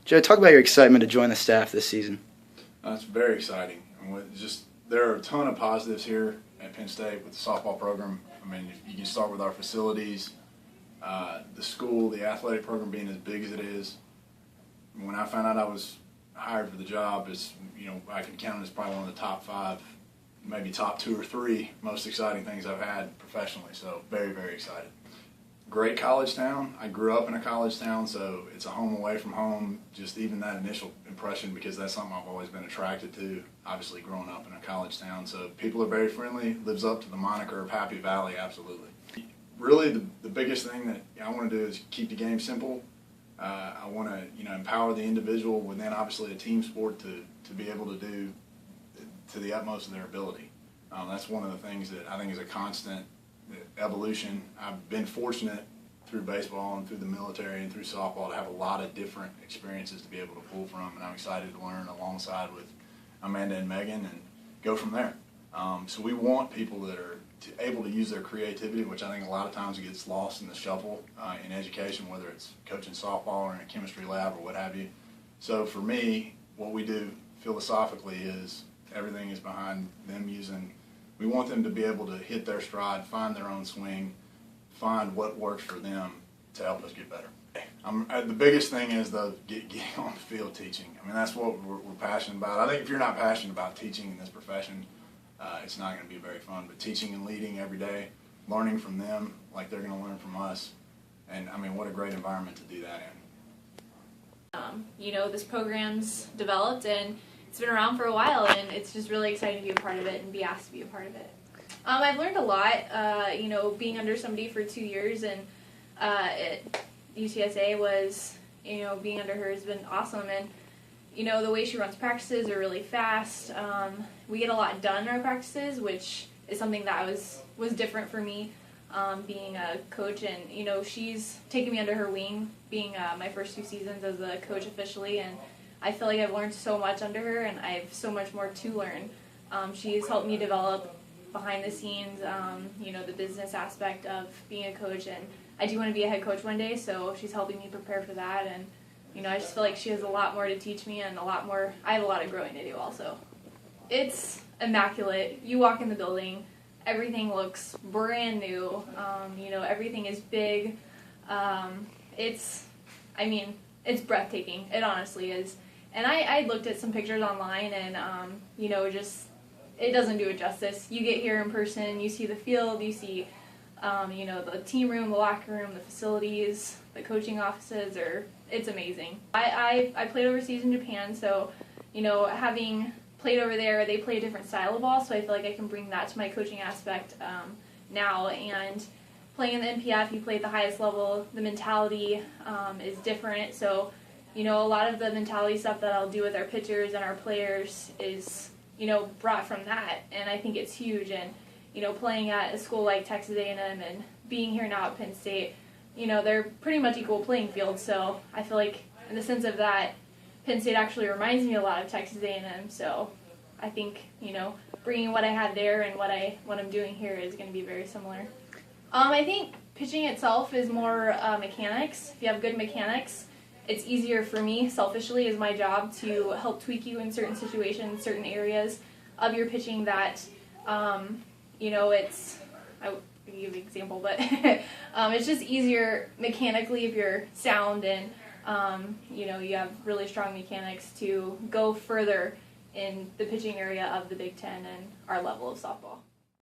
Joe, talk about your excitement to join the staff this season. It's very exciting. There are a ton of positives here at Penn State with the softball program. I mean, you can start with our facilities, the school, the athletic program being as big as it is. When I found out I was hired for the job, I could count it as probably one of the top 5, maybe top 2 or 3 most exciting things I've had professionally. So very, very excited. Great college town. I grew up in a college town, so it's a home away from home. Just even that initial impression, because that's something I've always been attracted to, obviously growing up in a college town. So people are very friendly, lives up to the moniker of Happy Valley, absolutely. Really the biggest thing that I want to do is keep the game simple. I want to empower the individual within obviously a team sport to be able to do to the utmost of their ability. That's one of the things that I think is a constant evolution. I've been fortunate through baseball and through the military and through softball to have a lot of different experiences to be able to pull from, and I'm excited to learn alongside with Amanda and Megan and go from there. So we want people that are able to use their creativity, which I think a lot of times gets lost in the shuffle in education, whether it's coaching softball or in a chemistry lab or what have you. So for me, what we do philosophically is everything is behind them we want them to be able to hit their stride, find their own swing, find what works for them to help us get better. The biggest thing is getting on the field teaching. I mean, that's what we're passionate about. I think if you're not passionate about teaching in this profession, it's not going to be very fun. But teaching and leading every day, learning from them like they're going to learn from us, and I mean, what a great environment to do that in. This program's developed and it's been around for a while, and it's just really exciting to be a part of it and be asked to be a part of it. I've learned a lot, being under somebody for 2 years, and at UTSA was, being under her has been awesome, and, the way she runs practices are really fast. We get a lot done in our practices, which is something that was different for me, being a coach, and, she's taken me under her wing, being my first 2 seasons as a coach officially, and I feel like I've learned so much under her, and I have so much more to learn. She's helped me develop behind the scenes, the business aspect of being a coach, and I do want to be a head coach one day, so she's helping me prepare for that, and, I just feel like she has a lot more to teach me and I have a lot of growing to do also. It's immaculate. You walk in the building, everything looks brand new, everything is big. It's breathtaking. It honestly is. And I looked at some pictures online, and, it doesn't do it justice. You get here in person, you see the field, you see, the team room, the locker room, the facilities, the coaching offices, it's amazing. I played overseas in Japan, so, having played over there, they play a different style of ball, so I feel like I can bring that to my coaching aspect now. And playing in the NPF, you play at the highest level, the mentality is different, so a lot of the mentality stuff that I'll do with our pitchers and our players is, brought from that, and I think it's huge. And, playing at a school like Texas A&M and being here now at Penn State, they're pretty much equal playing field, so I feel like in the sense of that, Penn State actually reminds me a lot of Texas A&M, so I think, bringing what I had there and what I'm doing here is going to be very similar. I think pitching itself is more mechanics. If you have good mechanics, it's easier for me, selfishly, as my job to help tweak you in certain situations, certain areas of your pitching that, I would give an example, but it's just easier mechanically if you're sound and, you have really strong mechanics to go further in the pitching area of the Big Ten and our level of softball.